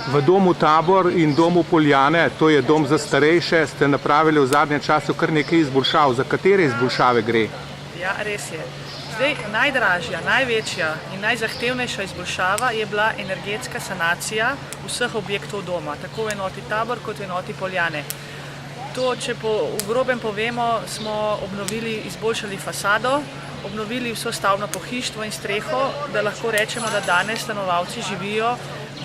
V domu Tabor in domu Poljane, to je dom za starejše, ste napravili v zadnjem času kar nekaj izboljšav. Za katere izboljšave gre? Ja, res je. Zdaj, najdražja, največja in najzahtevnejša izboljšava je bila energetska sanacija vseh objektov doma, tako v enoti Tabor kot v enoti Poljane. To, če v grobem povemo, smo obnovili, izboljšali fasado, obnovili vso stavbno pohištvo in streho, da lahko rečemo, da danes stanovalci živijo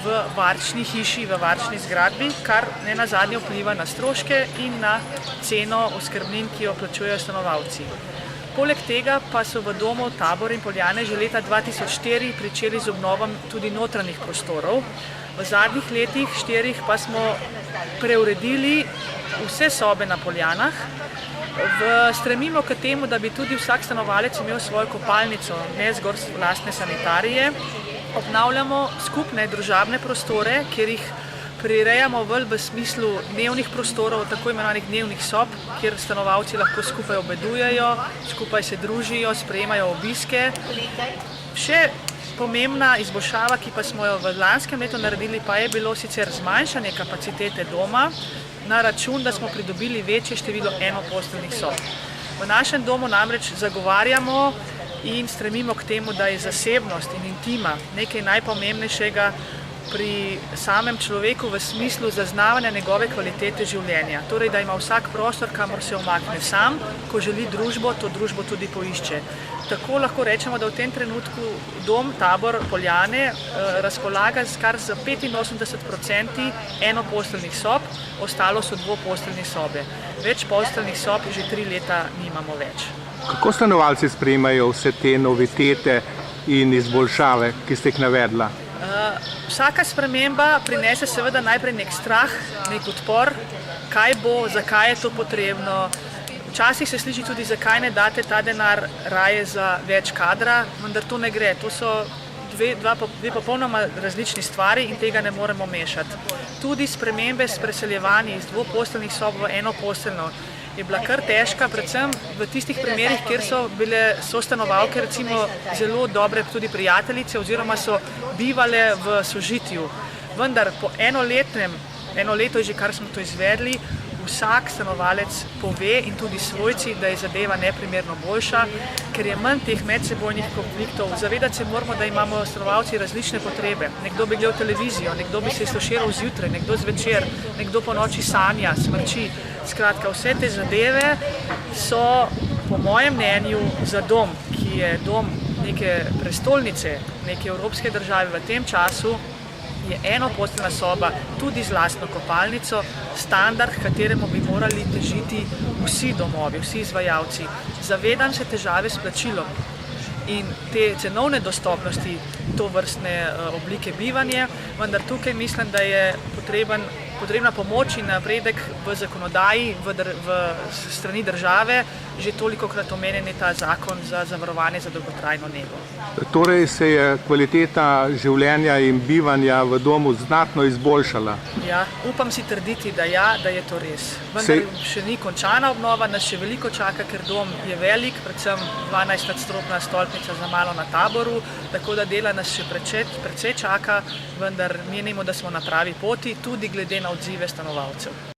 v varčni hiši, v varčni zgradbi, kar ne nazadnje vpliva na stroške in na ceno oskrbnin, ki jo plačujejo stanovalci. Poleg tega pa so v domu Tabor in Poljane že leta 2004 pričeli z obnovom tudi notranjih prostorov. V zadnjih letih 4 pa smo preuredili vse sobe na Poljanah. Stremimo k temu, da bi tudi vsak stanovalec imel svojo kopalnico, ne zgolj lastne sanitarije. Obnavljamo skupne družabne prostore, kjer jih prirejamo v smislu dnevnih prostorov, tako imenovanih dnevnih sob, kjer stanovalci lahko skupaj obedujejo, skupaj se družijo, sprejemajo obiske. Še pomembna izboljšava, ki pa smo jo v lanskem letu naredili, pa je bilo sicer zmanjšanje kapacitete doma na račun, da smo pridobili večje število enoposteljnih sob. V našem domu namreč zagovarjamo in stremimo k temu, da je zasebnost in intima nekaj najpomembnejšega pri samem človeku v smislu zaznavanja njegove kvalitete življenja. Torej, da ima vsak prostor, kamor se omakne sam, ko želi družbo, to družbo tudi poišče. Tako lahko rečemo, da v tem trenutku dom Tabor Poljane razpolaga kar z 85% enoposteljnih sob, ostalo so dvoposteljne sobe. Več posteljnih sob že 3 leta nimamo več. Kako stanovalci sprejemajo vse te novitete in izboljšave, ki ste jih navedla? Vsaka sprememba prinese seveda najprej nek strah, nek odpor, kaj bo, zakaj je to potrebno. Včasih se sliši tudi, zakaj ne date ta denar raje za več kadra, vendar to ne gre. To so dve popolnoma različni stvari in tega ne moremo mešati. Tudi spremembe s preseljevanji iz dvoposteljnih sob v enoposteljno je bila kar težka, predvsem v tistih primerih, kjer so bile sostanovalke recimo zelo dobre tudi prijateljice oziroma so bivale v sožitju. Vendar po eno leto že kar smo to izvedli, vsak stanovalec pove in tudi svojci, da je zadeva neprimerno boljša, ker je manj teh medsebojnih konfliktov. Zavedati se moramo, da imamo stanovalci različne potrebe. Nekdo bi gledal televizijo, nekdo bi se sluširal zjutraj, nekdo zvečer, nekdo po noči sanja, smrči. Skratka, vse te zadeve so po mojem mnenju za dom, ki je dom neke prestolnice, neke evropske države v tem času, je enoposteljna soba, tudi z lastno kopalnico, standard, k kateremu bi morali težiti vsi domovi, vsi izvajalci. Zavedam se težave s plačilom in te cenovne dostopnosti tovrstne oblike bivanja, vendar tukaj mislim, da je potrebna pomoč in napredek v zakonodaji, v strani države, že tolikokrat omenjeni ta zakon za zavarovanje za dolgotrajno nego. Torej se je kvaliteta življenja in bivanja v domu znatno izboljšala? Ja, upam si trditi, da je to res. Vendar še ni končana obnova, nas še veliko čaka, ker dom je velik, predvsem 12-nadstropna stolpnica za malo na Taboru, tako da dela nas še precej čaka, vendar menimo, da smo na pravi poti, tudi glede na odzive stanovalcev.